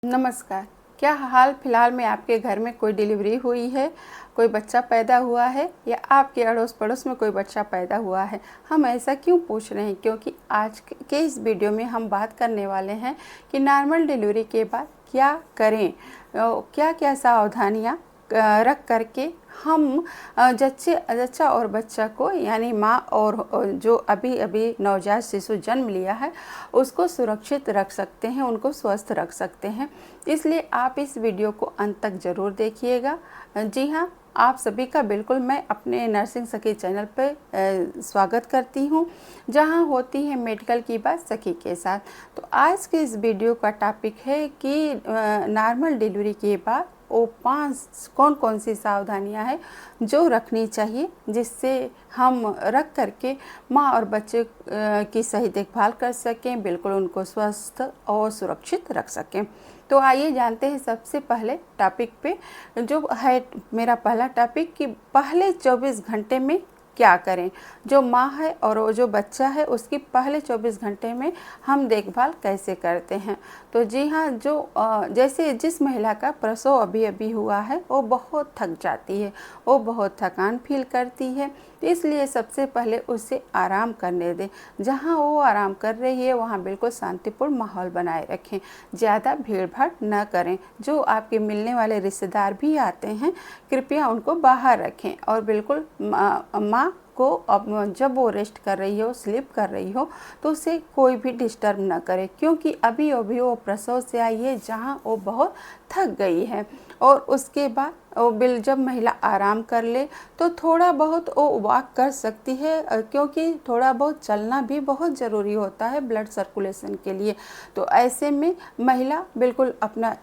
नमस्कार। क्या हाल फिलहाल में आपके घर में कोई डिलीवरी हुई है, कोई बच्चा पैदा हुआ है या आपके अड़ोस पड़ोस में कोई बच्चा पैदा हुआ है? हम ऐसा क्यों पूछ रहे हैं? क्योंकि आज के इस वीडियो में हम बात करने वाले हैं कि नॉर्मल डिलीवरी के बाद क्या करें, क्या क्या सावधानियाँ रख करके हम जच्चा और बच्चा को यानी माँ और जो अभी अभी नवजात शिशु जन्म लिया है उसको सुरक्षित रख सकते हैं, उनको स्वस्थ रख सकते हैं। इसलिए आप इस वीडियो को अंत तक ज़रूर देखिएगा। जी हाँ, आप सभी का बिल्कुल मैं अपने नर्सिंग सखी चैनल पर स्वागत करती हूँ, जहाँ होती है मेडिकल की बात सखी के साथ। तो आज के इस वीडियो का टॉपिक है कि नॉर्मल डिलीवरी के बाद वो 5 कौन कौन सी सावधानियां हैं जो रखनी चाहिए, जिससे हम रख करके माँ और बच्चे की सही देखभाल कर सकें, बिल्कुल उनको स्वस्थ और सुरक्षित रख सकें। तो आइए जानते हैं सबसे पहले टॉपिक पे, जो है मेरा पहला टॉपिक कि पहले 24 घंटे में क्या करें। जो माँ है और वो जो बच्चा है उसकी पहले 24 घंटे में हम देखभाल कैसे करते हैं। तो जी हाँ, जो जैसे जिस महिला का प्रसव अभी अभी हुआ है वो बहुत थक जाती है, वो बहुत थकान फील करती है, इसलिए सबसे पहले उसे आराम करने दें। जहाँ वो आराम कर रही है वहाँ बिल्कुल शांतिपूर्ण माहौल बनाए रखें, ज़्यादा भीड़ भाड़ न करें। जो आपके मिलने वाले रिश्तेदार भी आते हैं कृपया उनको बाहर रखें और बिल्कुल माँ को अब जब वो रेस्ट कर रही हो, स्लीप कर रही हो, तो उसे कोई भी डिस्टर्ब न करे, क्योंकि अभी अभी वो प्रसव से आई है जहाँ वो बहुत थक गई है। और उसके बाद वो जब महिला आराम कर ले तो थोड़ा बहुत वो वॉक कर सकती है, क्योंकि थोड़ा बहुत चलना भी बहुत ज़रूरी होता है ब्लड सर्कुलेशन के लिए। तो ऐसे में महिला बिल्कुल अपना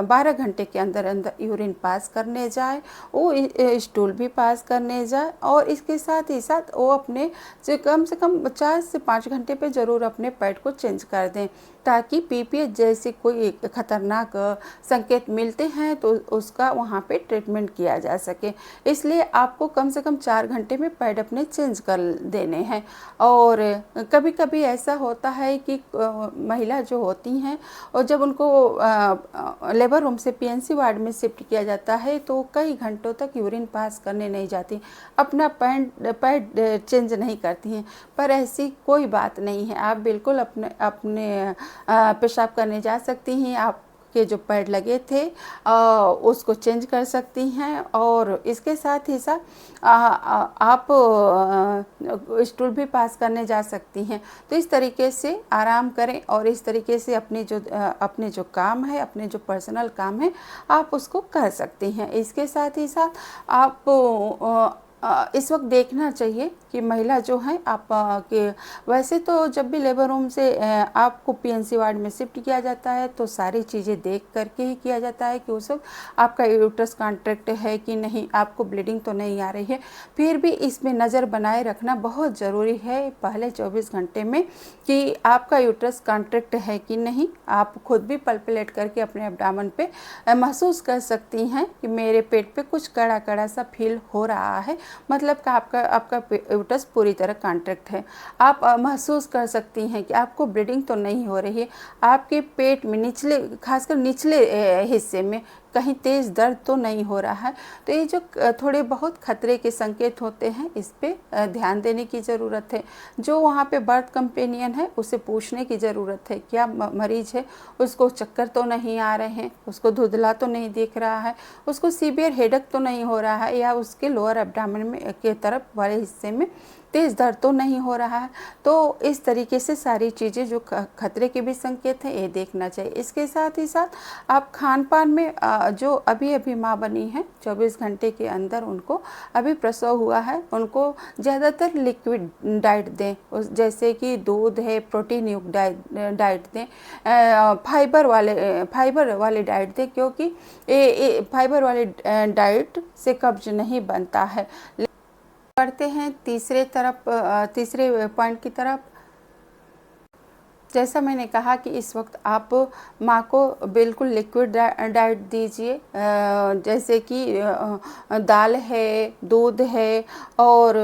12 घंटे के अंदर अंदर यूरिन पास करने जाए, वो स्टूल भी पास करने जाए, और इसके साथ ही साथ वो अपने से कम 4 से 5 घंटे पे ज़रूर अपने पैड को चेंज कर दें, ताकि पीपीएच जैसे कोई खतरनाक संकेत मिलते हैं तो उसका वहाँ पे ट्रीटमेंट किया जा सके। इसलिए आपको कम से कम 4 घंटे में पैड अपने चेंज कर देने हैं। और कभी कभी ऐसा होता है कि महिला जो होती हैं और जब उनको लेबर रूम से पीएनसी वार्ड में शिफ्ट किया जाता है तो कई घंटों तक यूरिन पास करने नहीं जाती, अपना पैड चेंज नहीं करती हैं। पर ऐसी कोई बात नहीं है, आप बिल्कुल अपने अपने पेशाब करने जा सकती हैं, आप के जो पैड लगे थे उसको चेंज कर सकती हैं। और इसके साथ ही साथ आप स्टूल भी पास करने जा सकती हैं। तो इस तरीके से आराम करें और इस तरीके से अपने जो काम है, अपने जो पर्सनल काम है, आप उसको कर सकती हैं। इसके साथ ही साथ आप इस वक्त देखना चाहिए कि महिला जो है आप के वैसे तो जब भी लेबर रूम से आपको पीएनसी वार्ड में शिफ्ट किया जाता है तो सारी चीज़ें देख करके ही किया जाता है कि उस वक्त आपका यूट्रस कॉन्ट्रैक्ट है कि नहीं, आपको ब्लीडिंग तो नहीं आ रही है। फिर भी इसमें नज़र बनाए रखना बहुत ज़रूरी है पहले 24 घंटे में कि आपका यूट्रस कॉन्ट्रैक्ट है कि नहीं। आप खुद भी पल्पेट करके अपने एब्डामन पे महसूस कर सकती हैं कि मेरे पेट पे कुछ कड़ा कड़ा सा फील हो रहा है, मतलब कि आपका यूट्रस पूरी तरह कॉन्ट्रैक्ट है। आप महसूस कर सकती हैं कि आपको ब्लीडिंग तो नहीं हो रही है, आपके पेट में निचले, खासकर निचले हिस्से में कहीं तेज़ दर्द तो नहीं हो रहा है। तो ये जो थोड़े बहुत खतरे के संकेत होते हैं इस पे ध्यान देने की ज़रूरत है। जो वहाँ पे बर्थ कंपेनियन है उसे पूछने की ज़रूरत है, क्या मरीज है उसको चक्कर तो नहीं आ रहे हैं, उसको धुंधला तो नहीं दिख रहा है, उसको सीवियर हेडेक तो नहीं हो रहा है, या उसके लोअर एब्डोमेन में के तरफ वाले हिस्से में तेज़ दर्द तो नहीं हो रहा है। तो इस तरीके से सारी चीज़ें जो खतरे के भी संकेत हैं ये देखना चाहिए। इसके साथ ही साथ आप खान पान में जो अभी अभी माँ बनी है 24 घंटे के अंदर उनको अभी प्रसव हुआ है, उनको ज़्यादातर लिक्विड डाइट दें, जैसे कि दूध है, प्रोटीन युक्त डाइट दें, फाइबर वाले डाइट दें, क्योंकि फाइबर वाले डाइट से कब्ज नहीं बनता है। बढ़ते हैं तीसरे पॉइंट की तरफ। जैसा मैंने कहा कि इस वक्त आप माँ को बिल्कुल लिक्विड डाइट दीजिए, जैसे कि दाल है, दूध है और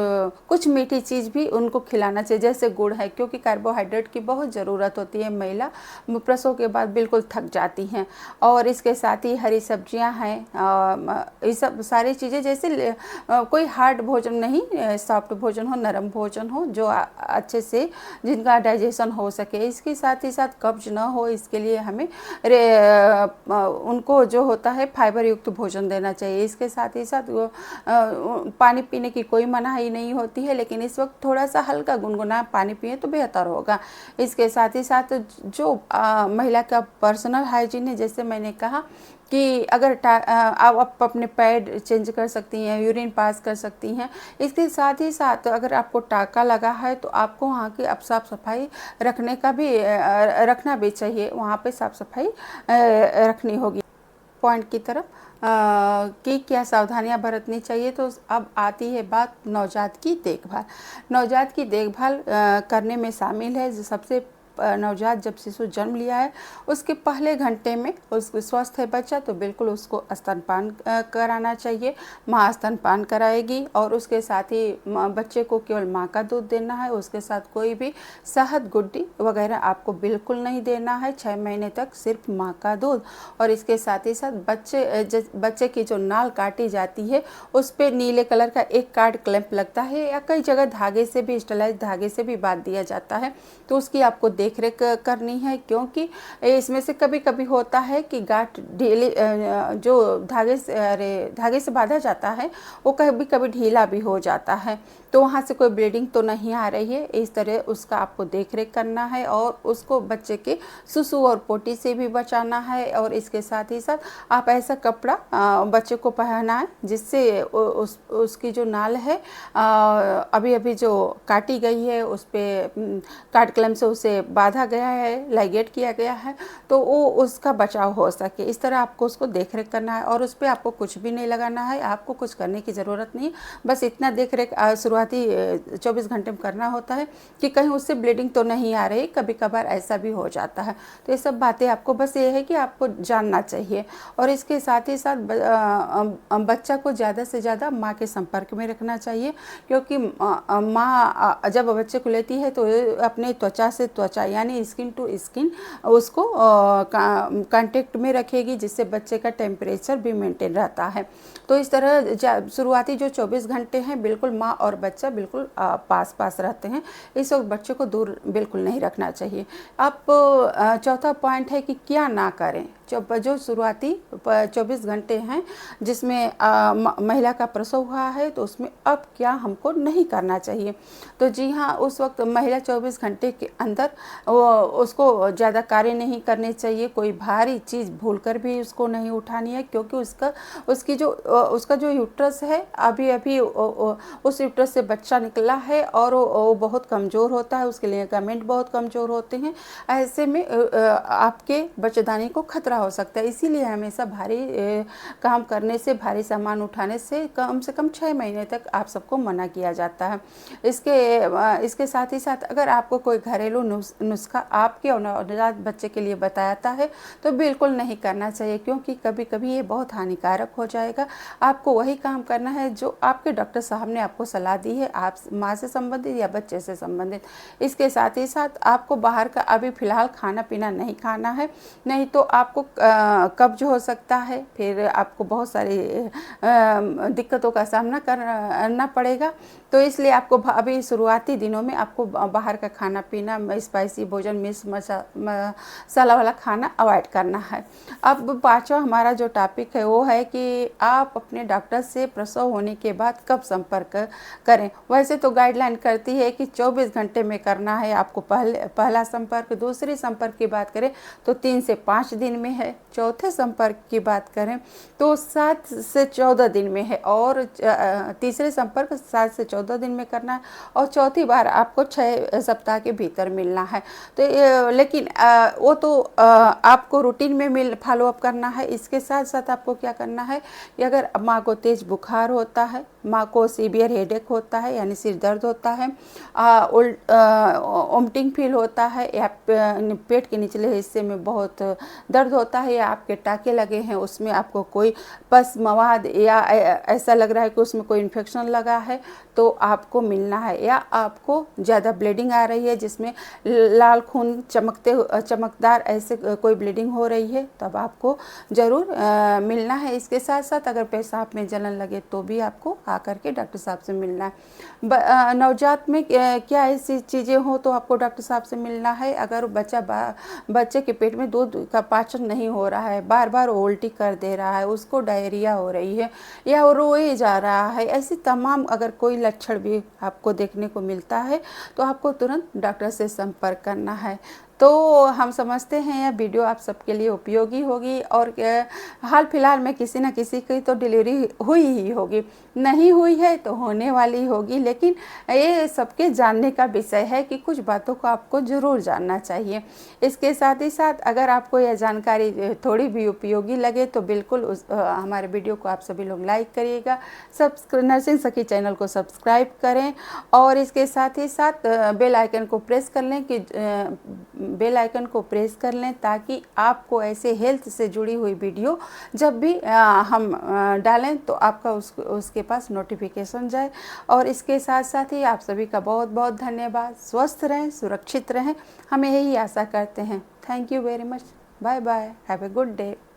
कुछ मीठी चीज़ भी उनको खिलाना चाहिए, जैसे गुड़ है, क्योंकि कार्बोहाइड्रेट की बहुत ज़रूरत होती है। महिला प्रसव के बाद बिल्कुल थक जाती हैं। और इसके साथ ही हरी सब्जियां हैं, ये सब सारी चीज़ें, जैसे कोई हार्ड भोजन नहीं, सॉफ्ट भोजन हो, नरम भोजन हो, जो अच्छे से जिनका डाइजेशन हो सके। इसके साथ ही साथ कब्ज ना हो, इसके लिए हमें उनको जो होता है फाइबर युक्त भोजन देना चाहिए। इसके साथ ही साथ पानी पीने की कोई मनाही नहीं होती है, लेकिन इस वक्त थोड़ा सा हल्का गुनगुना पानी पिए तो बेहतर होगा। इसके साथ ही साथ जो महिला का पर्सनल हाइजीन है, जैसे मैंने कहा कि अगर आप अपने पैड चेंज कर सकती हैं, यूरिन पास कर सकती हैं। इसके साथ ही साथ अगर आपको टाका लगा है तो आपको वहाँ की अब साफ़ सफाई रखने का भी रखना भी चाहिए, वहाँ पे साफ़ सफाई रखनी होगी। पॉइंट की तरफ कि क्या सावधानियां बरतनी चाहिए, तो अब आती है बात नवजात की देखभाल। नवजात की देखभाल करने में शामिल है सबसे नवजात जब शिशु जन्म लिया है उसके पहले घंटे में उसको स्वस्थ है बच्चा तो बिल्कुल उसको स्तनपान कराना चाहिए। माँ स्तनपान कराएगी और उसके साथ ही बच्चे को केवल माँ का दूध देना है, उसके साथ कोई भी शहद गुड्डी वगैरह आपको बिल्कुल नहीं देना है। 6 महीने तक सिर्फ माँ का दूध। और इसके साथ ही साथ बच्चे की जो नाल काटी जाती है उस पर नीले कलर का एक कार्ड क्लैंप लगता है, या कई जगह धागे से भी, स्टेलाइज धागे से भी बांध दिया जाता है, तो उसकी आपको देखरेख करनी है। क्योंकि इसमें से कभी कभी होता है कि गांठ ढीली, जो धागे से बांधा जाता है वो कभी कभी ढीला भी हो जाता है, तो वहाँ से कोई ब्लीडिंग तो नहीं आ रही है। इस तरह उसका आपको देखरेख करना है और उसको बच्चे के सुसु और पोटी से भी बचाना है। और इसके साथ ही साथ आप ऐसा कपड़ा बच्चे को पहनाएं जिससे उसकी जो नाल है अभी अभी जो काटी गई है उस पर काट कलम से उसे बांधा गया है, लाइगेट किया गया है, तो वो उसका बचाव हो सके। इस तरह आपको उसको देखरेख करना है और उस पर आपको कुछ भी नहीं लगाना है, आपको कुछ करने की ज़रूरत नहीं, बस इतना देखरेख शुरुआती 24 घंटे में करना होता है कि कहीं उससे ब्लीडिंग तो नहीं आ रही, कभी कभार ऐसा भी हो जाता है। तो ये सब बातें आपको बस ये है कि आपको जानना चाहिए। और इसके साथ ही साथ बच्चा को ज़्यादा से ज़्यादा माँ के संपर्क में रखना चाहिए, क्योंकि माँ जब बच्चे को लेती है तो अपने त्वचा से त्वचा यानी स्किन टू स्किन उसको कांटेक्ट में रखेगी, जिससे बच्चे का टेम्परेचर भी मेंटेन रहता है। तो इस तरह शुरुआती जो 24 घंटे हैं बिल्कुल माँ और बच्चा बिल्कुल पास पास रहते हैं, इस वक्त बच्चे को दूर बिल्कुल नहीं रखना चाहिए। अब चौथा पॉइंट है कि क्या ना करें। जो शुरुआती 24 घंटे हैं जिसमें महिला का प्रसव हुआ है तो उसमें अब क्या हमको नहीं करना चाहिए। तो जी हाँ, उस वक्त महिला 24 घंटे के अंदर उसको ज़्यादा कार्य नहीं करने चाहिए, कोई भारी चीज़ भूलकर भी उसको नहीं उठानी है, क्योंकि उसका जो यूट्रस है अभी उस यूट्रस से बच्चा निकला है और वो बहुत कमज़ोर होता है, उसके लिगामेंट बहुत कमज़ोर होते हैं। ऐसे में आपके बच्चेदानी को खतरा हो सकता है, इसीलिए हमेशा भारी काम करने से, भारी सामान उठाने से कम 6 महीने तक आप सबको मना किया जाता है। इसके साथ ही साथ अगर आपको कोई घरेलू नुस्खा आपके नवजात बच्चे के लिए बताता है तो बिल्कुल नहीं करना चाहिए, क्योंकि कभी कभी ये बहुत हानिकारक हो जाएगा। आपको वही काम करना है जो आपके डॉक्टर साहब ने आपको सलाह दी है, आप माँ से संबंधित या बच्चे से संबंधित। इसके साथ ही साथ आपको बाहर का अभी फ़िलहाल खाना पीना नहीं खाना है, नहीं तो आपको कब्ज हो सकता है, फिर आपको बहुत सारी दिक्कतों का सामना करना पड़ेगा। तो इसलिए आपको अभी शुरुआती दिनों में आपको बाहर का खाना पीना, स्पाइसी भोजन, मिर्च मसाला वाला खाना अवॉइड करना है। अब 5वां हमारा जो टॉपिक है वो है कि आप अपने डॉक्टर से प्रसव होने के बाद कब संपर्क करें। वैसे तो गाइडलाइन करती है कि 24 घंटे में करना है आपको पहला संपर्क। दूसरी संपर्क की बात करें तो 3 से 5 दिन में है। चौथे संपर्क की बात करें तो 7 से 14 दिन में है, और तीसरे संपर्क 7 से 14 दिन में करना है, और चौथी बार आपको 6 सप्ताह के भीतर मिलना है। तो लेकिन वो तो आपको रूटीन में फॉलोअप करना है। इसके साथ साथ आपको क्या करना है कि अगर माँ को तेज बुखार होता है, माँ को सीवियर हेडेक होता है यानी सिर दर्द होता है, वोमिटिंग फील होता है, या पेट के निचले हिस्से में बहुत दर्द होता है, या आपके टाँके लगे हैं उसमें आपको कोई पस मवाद या ऐसा लग रहा है कि उसमें कोई इन्फेक्शन लगा है, तो आपको मिलना है। या आपको ज़्यादा ब्लीडिंग आ रही है जिसमें लाल खून चमकदार ऐसे कोई ब्लीडिंग हो रही है, तब आपको ज़रूर मिलना है। इसके साथ साथ अगर पेशाब में जलन लगे तो भी आपको आकर के डॉक्टर साहब से मिलना है। नवजात में क्या ऐसी चीज़ें हो तो आपको डॉक्टर साहब से मिलना है। अगर बच्चे के पेट में दूध का पाचन नहीं हो रहा है, बार बार उल्टी कर दे रहा है, उसको डायरिया हो रही है, या वो रोए जा रहा है, ऐसी तमाम अगर कोई लक्षण भी आपको देखने को मिलता है तो आपको तुरंत डॉक्टर से संपर्क करना है। तो हम समझते हैं यह वीडियो आप सबके लिए उपयोगी होगी, और हाल फिलहाल में किसी न किसी की तो डिलीवरी हुई ही होगी, नहीं हुई है तो होने वाली होगी, लेकिन ये सबके जानने का विषय है कि कुछ बातों को आपको ज़रूर जानना चाहिए। इसके साथ ही साथ अगर आपको यह जानकारी थोड़ी भी उपयोगी लगे तो बिल्कुल हमारे वीडियो को आप सभी लोग लाइक करिएगा, नर्सिंग सखी चैनल को सब्सक्राइब करें, और इसके साथ ही साथ बेल आइकन को प्रेस कर लें ताकि आपको ऐसे हेल्थ से जुड़ी हुई वीडियो जब भी हम डालें तो आपका उसके पास नोटिफिकेशन जाए। और इसके साथ साथ ही आप सभी का बहुत बहुत धन्यवाद। स्वस्थ रहें, सुरक्षित रहें, हम यही आशा करते हैं। Thank you very much. Bye bye, have a good day.